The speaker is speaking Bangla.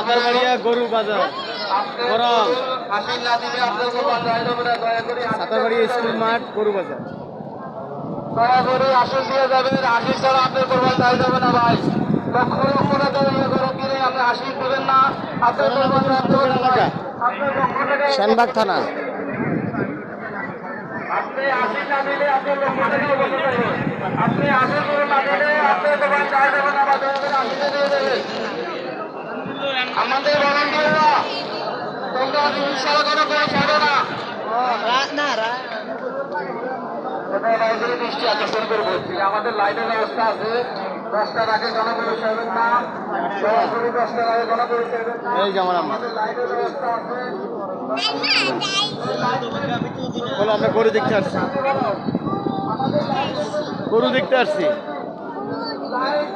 সাতারবাড়িয়া গরু বাজার গরম সাতারবাড়িয়া স্কুল মাঠ গরু বাজার। দয়া করে আসন দিয়ে যাবেন, আশিস ছাড়া আপনার কোরবান দেওয়া যাবে না ভাই। লক্ষ লক্ষ টাকা গরু কিনে আপনি আশিস দেবেন না, আপনার কোরবান দেওয়া যাবে না ভাই। আপনার লক্ষ টাকা শানবাগ থানা। আপনি আশিস না দিলে আপনার লক্ষ টাকা বসে যাবে। আপনি আশিস গরু না দিলে আপনার কোরবান দেওয়া যাবে না, দয়া করে আশিসে দিয়ে দেবেন। আমাদের ভলান্টিয়াররা তোমরা ইনশাআল্লাহ কোনো ছাড়ো না। বৃষ্টি আছে শুরু করে বলছি, আমাদের লাইটের ব্যবস্থা আছে। 10টার আগে গণপরিচয় হবেন না, সরাসরি 10টার আগে গণপরিচয় হবেন না। এই যে আমার আম্মা। আমাদের লাইটের ব্যবস্থা আছে। বলো আমরা গরু দেখতে আসছি, গরু দেখতে আসছি। লাইট